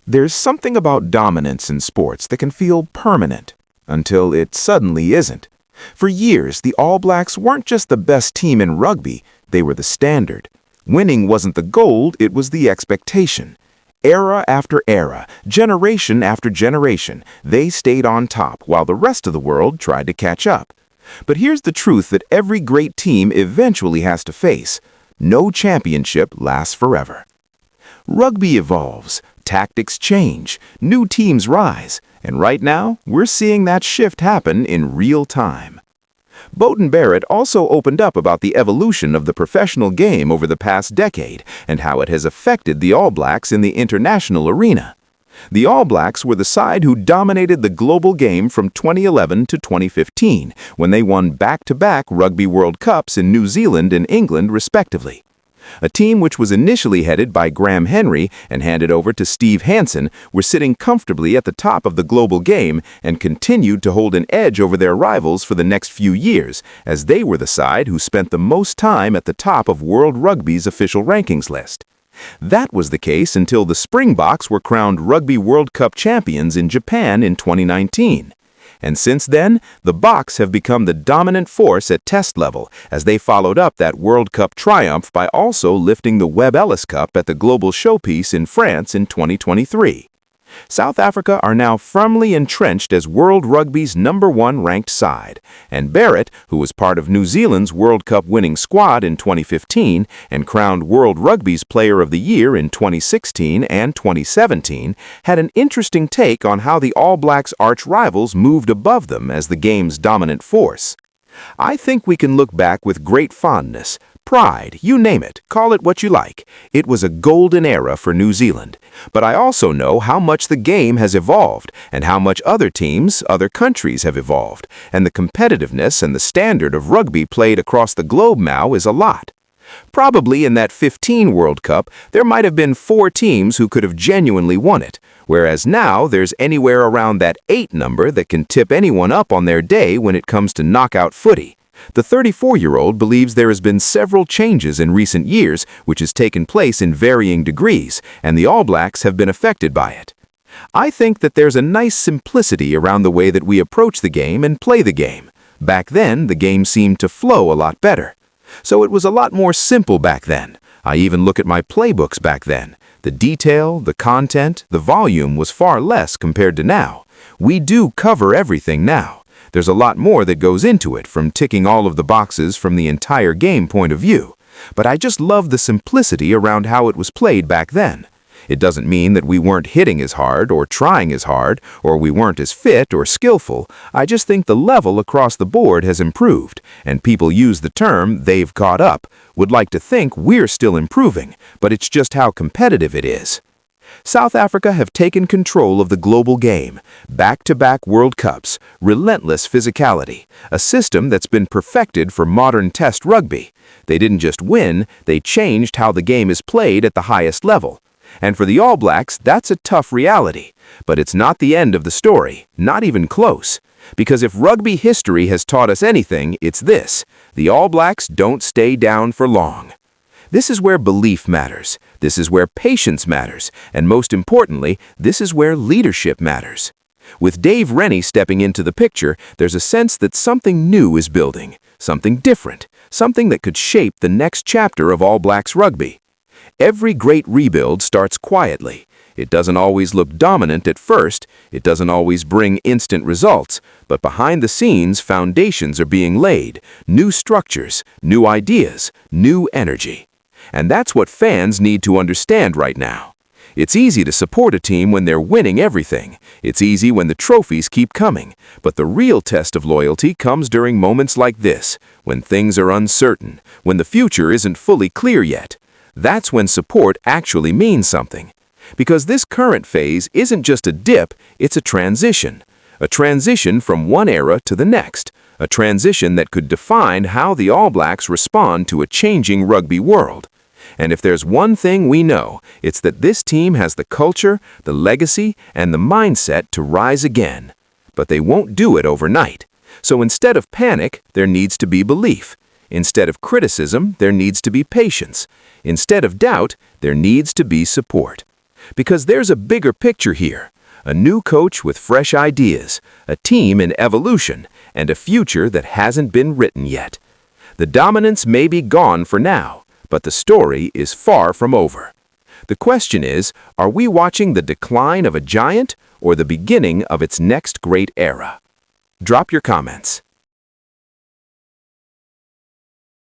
There's something about dominance in sports that can feel permanent, until it suddenly isn't. For years, the All Blacks weren't just the best team in rugby, they were the standard. Winning wasn't the goal, it was the expectation. Era after era, generation after generation, they stayed on top while the rest of the world tried to catch up. But here's the truth that every great team eventually has to face. No championship lasts forever. Rugby evolves, tactics change, new teams rise, and right now, we're seeing that shift happen in real time. Beauden Barrett also opened up about the evolution of the professional game over the past decade and how it has affected the All Blacks in the international arena. The All Blacks were the side who dominated the global game from 2011 to 2015, when they won back-to-back Rugby World Cups in New Zealand and England, respectively. A team which was initially headed by Graham Henry and handed over to Steve Hansen were sitting comfortably at the top of the global game and continued to hold an edge over their rivals for the next few years, as they were the side who spent the most time at the top of World Rugby's official rankings list. That was the case until the Springboks were crowned Rugby World Cup champions in Japan in 2019. And since then, the Boks have become the dominant force at test level as they followed up that World Cup triumph by also lifting the Webb Ellis Cup at the Global Showpiece in France in 2023. South Africa are now firmly entrenched as World Rugby's #1 ranked side, and Barrett, who was part of New Zealand's World Cup winning squad in 2015 and crowned World Rugby's Player of the Year in 2016 and 2017, had an interesting take on how the All Blacks' arch-rivals moved above them as the game's dominant force. I think we can look back with great fondness, pride, you name it, call it what you like. It was a golden era for New Zealand. But I also know how much the game has evolved and how much other teams, other countries have evolved. And the competitiveness and the standard of rugby played across the globe now is a lot. Probably in that 15 World Cup, there might have been 4 teams who could have genuinely won it, whereas now there's anywhere around that 8 number that can tip anyone up on their day when it comes to knockout footy. The 34-year-old believes there has been several changes in recent years which has taken place in varying degrees, and the All Blacks have been affected by it. I think that there's a nice simplicity around the way that we approach the game and play the game. Back then, the game seemed to flow a lot better. So it was a lot more simple back then. I even look at my playbooks back then. The detail, the content, the volume was far less compared to now. We do cover everything now. There's a lot more that goes into it, from ticking all of the boxes from the entire game point of view. But I just love the simplicity around how it was played back then. It doesn't mean that we weren't hitting as hard or trying as hard, or we weren't as fit or skillful. I just think the level across the board has improved, and people use the term "they've caught up," would like to think we're still improving, but it's just how competitive it is. South Africa have taken control of the global game, back-to-back World Cups, relentless physicality, a system that's been perfected for modern test rugby. They didn't just win, they changed how the game is played at the highest level. And for the All Blacks, that's a tough reality. But it's not the end of the story, not even close. Because if rugby history has taught us anything, it's this: the All Blacks don't stay down for long. This is where belief matters. This is where patience matters. And most importantly, this is where leadership matters. With Dave Rennie stepping into the picture, there's a sense that something new is building, something different, something that could shape the next chapter of All Blacks rugby. Every great rebuild starts quietly. It doesn't always look dominant at first. It doesn't always bring instant results. But behind the scenes, foundations are being laid. New structures, new ideas, new energy. And that's what fans need to understand right now. It's easy to support a team when they're winning everything. It's easy when the trophies keep coming. But the real test of loyalty comes during moments like this, when things are uncertain, when the future isn't fully clear yet. That's when support actually means something. Because this current phase isn't just a dip, it's a transition. A transition from one era to the next. A transition that could define how the All Blacks respond to a changing rugby world. And if there's one thing we know, it's that this team has the culture, the legacy, and the mindset to rise again. But they won't do it overnight. So instead of panic, there needs to be belief. Instead of criticism, there needs to be patience. Instead of doubt, there needs to be support. Because there's a bigger picture here. A new coach with fresh ideas, a team in evolution, and a future that hasn't been written yet. The dominance may be gone for now, but the story is far from over. The question is, are we watching the decline of a giant or the beginning of its next great era? Drop your comments.